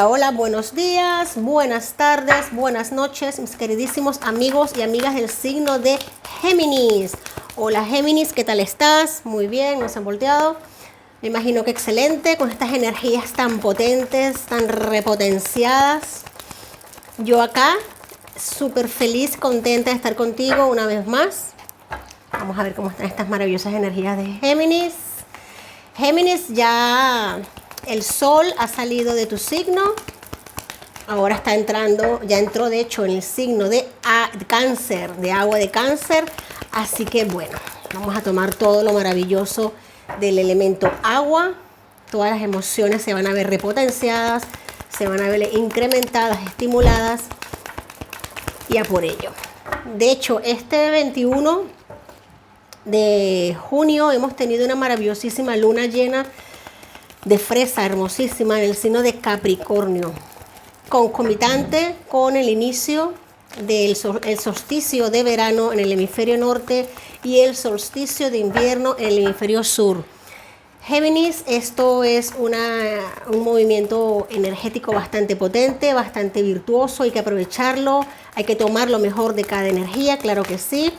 Hola, hola, buenos días, buenas tardes, buenas noches, mis queridísimos amigos y amigas del signo de Géminis. Hola Géminis, ¿qué tal estás? Muy bien, nos han volteado. Me imagino que excelente, con estas energías tan potentes, tan repotenciadas. Yo acá, súper feliz, contenta de estar contigo una vez más. Vamos a ver cómo están estas maravillosas energías de Géminis. Géminis, ya el sol ha salido de tu signo. Ahora está entrando, ya entró de hecho en el signo de Cáncer, de agua de Cáncer. Así que bueno, vamos a tomar todo lo maravilloso del elemento agua. Todas las emociones se van a ver repotenciadas, se van a ver incrementadas, estimuladas. Y a por ello. De hecho, este 21 de junio hemos tenido una maravillosísima luna llena de fresa, hermosísima, en el signo de Capricornio, concomitante con el inicio del solsticio de verano en el hemisferio norte y el solsticio de invierno en el hemisferio sur. Géminis, esto es un movimiento energético bastante potente, bastante virtuoso, hay que aprovecharlo, hay que tomar lo mejor de cada energía, claro que sí,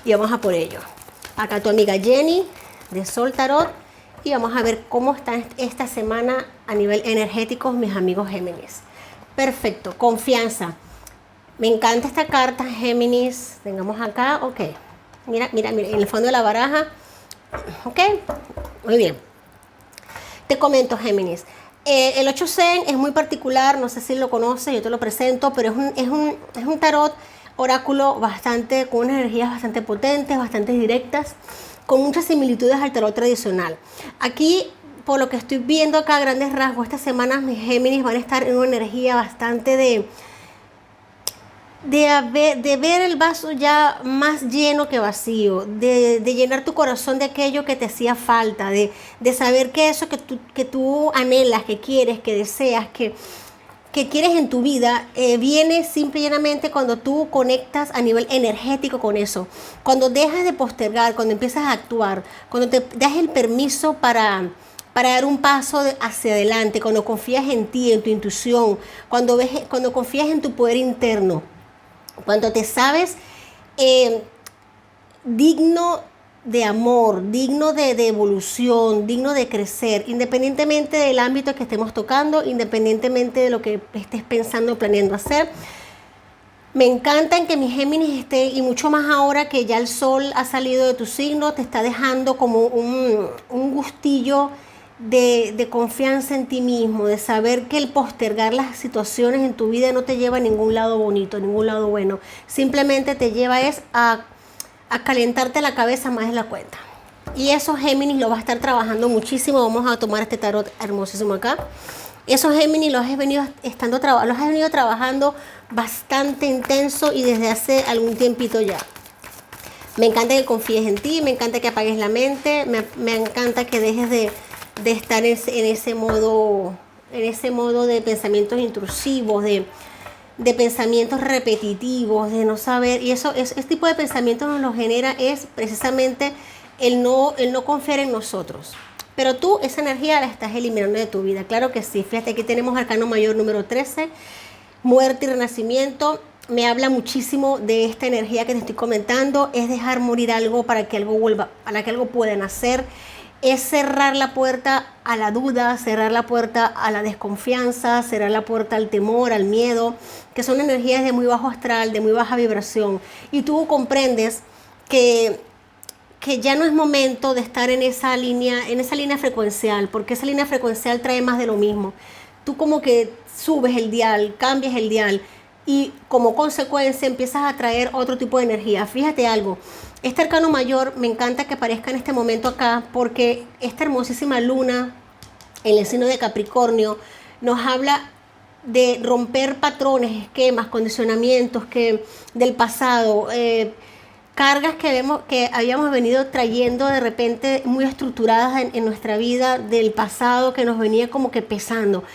y vamos a por ello. Acá tu amiga Jenny de Sol Tarot y vamos a ver cómo está esta semana a nivel energético, mis amigos Géminis. Perfecto, confianza. Me encanta esta carta, Géminis. Tengamos acá, ok. Mira, en el fondo de la baraja. Ok, muy bien. Te comento, Géminis. El 8 Zen es muy particular, no sé si lo conoces, yo te lo presento, pero es un tarot oráculo con unas energías bastante potentes, bastante directas, con muchas similitudes al tarot tradicional. Aquí, por lo que estoy viendo acá a grandes rasgos, estas semanas mis Géminis van a estar en una energía bastante de ver el vaso ya más lleno que vacío, de llenar tu corazón de aquello que te hacía falta, de saber que eso que tú anhelas, que quieres, que deseas, que quieres en tu vida, viene simple y llanamente cuando tú conectas a nivel energético con eso, cuando dejas de postergar, cuando empiezas a actuar, cuando te das el permiso para dar un paso hacia adelante, cuando confías en ti, en tu intuición, cuando confías en tu poder interno, cuando te sabes digno de amor, digno de evolución, digno de crecer, independientemente del ámbito que estemos tocando, independientemente de lo que estés pensando o planeando hacer. Me encanta en que mi Géminis esté, y mucho más ahora que ya el sol ha salido de tu signo, te está dejando como un gustillo de confianza en ti mismo, de saber que el postergar las situaciones en tu vida no te lleva a ningún lado bonito, a ningún lado bueno. Simplemente te lleva a calentarte la cabeza más de la cuenta. Y eso Géminis lo va a estar trabajando muchísimo. Vamos a tomar este tarot hermosísimo acá. Esos Géminis los has venido trabajando bastante intenso y desde hace algún tiempito ya. Me encanta que confíes en ti, me encanta que apagues la mente, me encanta que dejes de estar en ese modo de pensamientos intrusivos, de pensamientos repetitivos, de no saber, y ese tipo de pensamientos nos lo genera es precisamente el no confiar en nosotros. Pero tú esa energía la estás eliminando de tu vida, claro que sí. Fíjate, aquí tenemos arcano mayor número 13, muerte y renacimiento. Me habla muchísimo de esta energía que te estoy comentando, es dejar morir algo para que algo vuelva, para que algo pueda nacer. Es cerrar la puerta a la duda, cerrar la puerta a la desconfianza, cerrar la puerta al temor, al miedo, que son energías de muy bajo astral, de muy baja vibración. Y tú comprendes que ya no es momento de estar en esa línea frecuencial, porque esa línea frecuencial trae más de lo mismo. Tú como que subes el dial, cambias el dial y como consecuencia empiezas a traer otro tipo de energía. Fíjate algo. Este arcano mayor me encanta que aparezca en este momento acá porque esta hermosísima luna en el signo de Capricornio nos habla de romper patrones, esquemas, condicionamientos del pasado, cargas que habíamos venido trayendo de repente muy estructuradas en nuestra vida del pasado que nos venía como que pesando.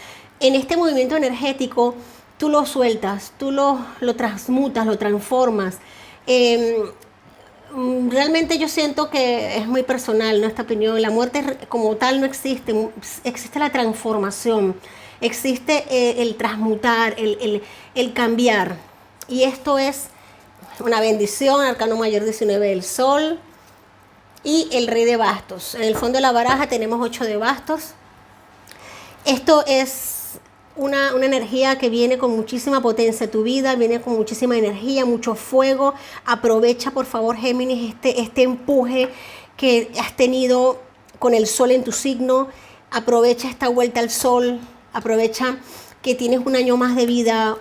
En este movimiento energético tú lo sueltas, tú lo transmutas, lo transformas. Realmente yo siento que es muy personal, ¿no? Esta opinión. La muerte como tal no existe, existe la transformación. existe el transmutar, el cambiar. Y esto es una bendición, arcano mayor 19 del sol y el rey de bastos. En el fondo de la baraja tenemos 8 de bastos. Esto es una energía que viene con muchísima potencia a tu vida, viene con muchísima energía, mucho fuego. Aprovecha, por favor, Géminis, este empuje que has tenido con el sol en tu signo. Aprovecha esta vuelta al sol, aprovecha que tienes un año más de vida,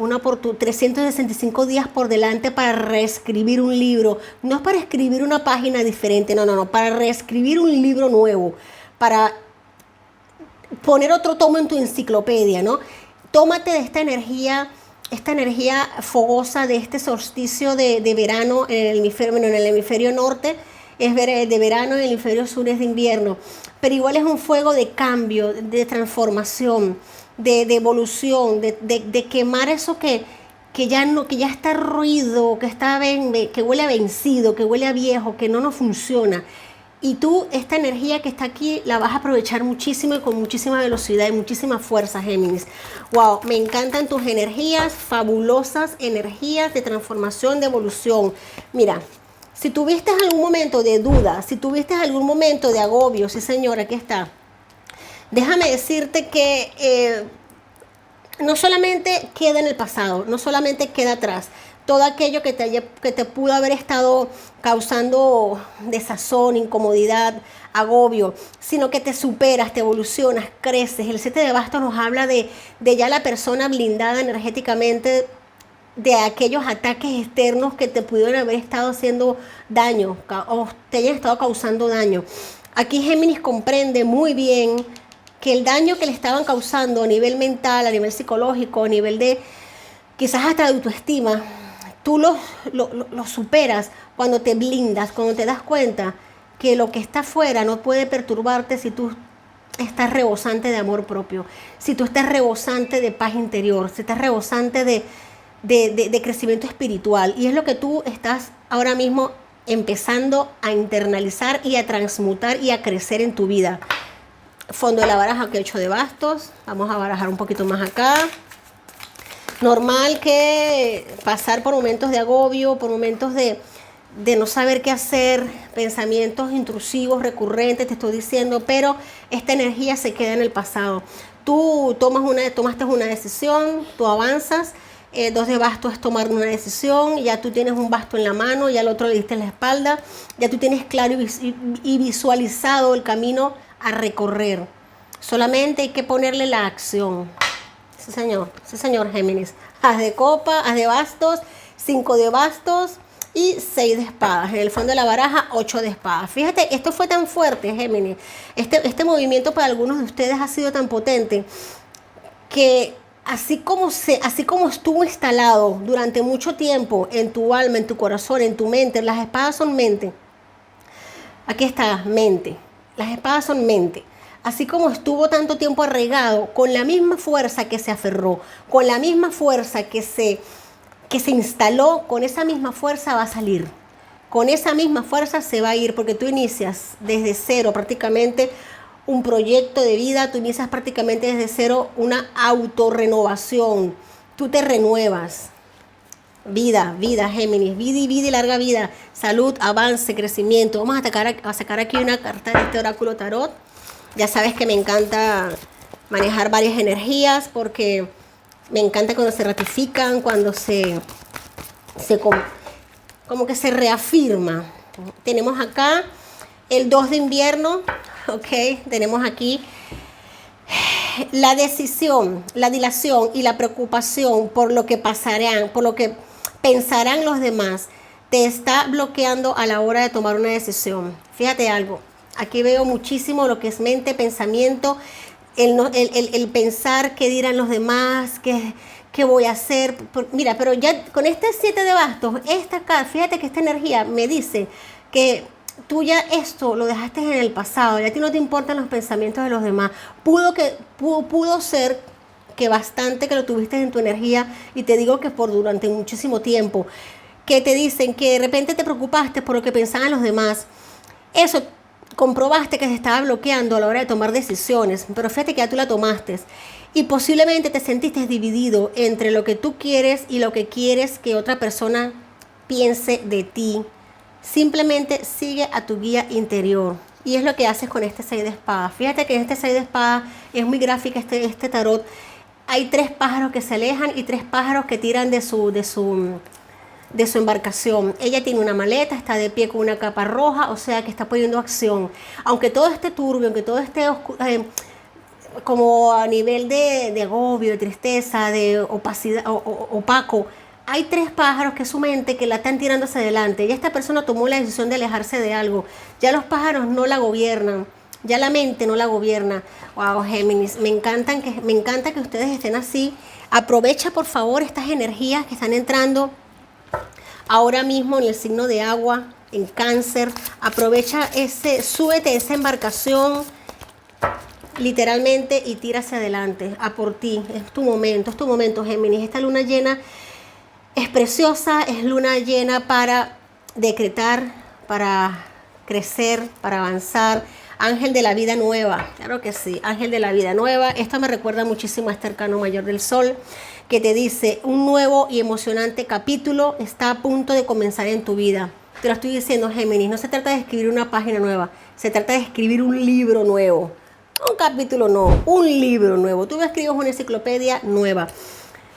365 días por delante para reescribir un libro. No es para escribir una página diferente, no, para reescribir un libro nuevo, para poner otro tomo en tu enciclopedia, ¿no? Tómate de esta energía fogosa de este solsticio de verano en el hemisferio norte, es de verano, en el hemisferio sur es de invierno, pero igual es un fuego de cambio, de transformación, de evolución, de quemar eso que ya está ruido, que huele a vencido, que huele a viejo, que no nos funciona. Y tú, esta energía que está aquí, la vas a aprovechar muchísimo y con muchísima velocidad y muchísima fuerza, Géminis. Wow, me encantan tus energías, fabulosas energías de transformación, de evolución. Mira, si tuviste algún momento de duda, si tuviste algún momento de agobio, sí señora, aquí está. Déjame decirte que no solamente queda en el pasado, no solamente queda atrás. Todo aquello que te pudo haber estado causando desazón, incomodidad, agobio, sino que te superas, te evolucionas, creces. El 7 de bastos nos habla de ya la persona blindada energéticamente de aquellos ataques externos que te pudieron haber estado haciendo daño o te hayan estado causando daño. Aquí Géminis comprende muy bien que el daño que le estaban causando a nivel mental, a nivel psicológico, a nivel de quizás hasta de autoestima, tú lo superas cuando te blindas, cuando te das cuenta que lo que está afuera no puede perturbarte si tú estás rebosante de amor propio, si tú estás rebosante de paz interior, si estás rebosante de crecimiento espiritual. Y es lo que tú estás ahora mismo empezando a internalizar y a transmutar y a crecer en tu vida. Fondo de la baraja, que 8 de bastos. Vamos a barajar un poquito más acá. Normal que pasar por momentos de agobio, por momentos de no saber qué hacer, pensamientos intrusivos, recurrentes, te estoy diciendo, pero esta energía se queda en el pasado. Tú tomaste una decisión, tú avanzas. 2 de bastos es tomar una decisión, ya tú tienes un basto en la mano, ya al otro le diste en la espalda, ya tú tienes claro y visualizado el camino a recorrer. Solamente hay que ponerle la acción. Sí señor Géminis. As de copa, as de bastos, 5 de bastos y 6 de espadas. En el fondo de la baraja, 8 de espadas. Fíjate, esto fue tan fuerte, Géminis. Este movimiento para algunos de ustedes ha sido tan potente que así como estuvo instalado durante mucho tiempo en tu alma, en tu corazón, en tu mente, las espadas son mente. Aquí está, mente. Las espadas son mente. Así como estuvo tanto tiempo arraigado, con la misma fuerza que se aferró, con la misma fuerza que se instaló, con esa misma fuerza va a salir. Con esa misma fuerza se va a ir, porque tú inicias desde cero prácticamente un proyecto de vida, tú inicias prácticamente desde cero una autorrenovación. Tú te renuevas. Vida, Géminis, vida y larga vida, salud, avance, crecimiento. Vamos a sacar aquí una carta de este oráculo tarot. Ya sabes que me encanta manejar varias energías porque me encanta cuando se ratifican, cuando como que se reafirma. Tenemos acá el 2 de invierno, ok. Tenemos aquí la decisión, la dilación y la preocupación por lo que pasarán, por lo que pensarán los demás, te está bloqueando a la hora de tomar una decisión. Fíjate algo. Aquí veo muchísimo lo que es mente, pensamiento, el pensar qué dirán los demás, qué voy a hacer. Mira, pero ya con este 7 de bastos, fíjate que esta energía me dice que tú ya esto lo dejaste en el pasado, ya a ti no te importan los pensamientos de los demás. Pudo ser que bastante que lo tuviste en tu energía, y te digo que durante muchísimo tiempo, que te dicen que de repente te preocupaste por lo que pensaban los demás. Eso comprobaste que se estaba bloqueando a la hora de tomar decisiones, pero fíjate que ya tú la tomaste. Y posiblemente te sentiste dividido entre lo que tú quieres y lo que quieres que otra persona piense de ti. Simplemente sigue a tu guía interior. Y es lo que haces con este 6 de espadas. Fíjate que en este 6 de espadas es muy gráfica este tarot. Hay 3 pájaros que se alejan y 3 pájaros que tiran de su embarcación. Ella tiene una maleta, está de pie con una capa roja, o sea que está poniendo acción. Aunque todo esté turbio, aunque todo esté como a nivel de agobio, de tristeza, de opacidad, opaco, hay 3 pájaros que es su mente que la están tirando hacia adelante. Ya esta persona tomó la decisión de alejarse de algo. Ya los pájaros no la gobiernan. Ya la mente no la gobierna. Wow, Géminis, me encanta que ustedes estén así. Aprovecha por favor estas energías que están entrando ahora mismo en el signo de agua, en Cáncer. Aprovecha súbete esa embarcación literalmente y tira hacia adelante, a por ti. Es tu momento, Géminis. Esta luna llena es preciosa, es luna llena para decretar, para crecer, para avanzar. Ángel de la vida nueva, claro que sí, ángel de la vida nueva. Esto me recuerda muchísimo a este arcano mayor del sol, que te dice, un nuevo y emocionante capítulo está a punto de comenzar en tu vida. Te lo estoy diciendo, Géminis, no se trata de escribir una página nueva, se trata de escribir un libro nuevo. Un capítulo no, un libro nuevo. Tú escribes una enciclopedia nueva.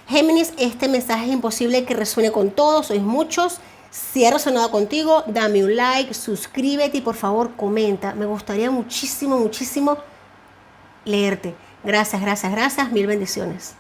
Géminis, este mensaje es imposible que resuene con todos, sois muchos. Si ha resonado contigo, dame un like, suscríbete y por favor comenta. Me gustaría muchísimo, muchísimo leerte. Gracias, gracias, gracias. Mil bendiciones.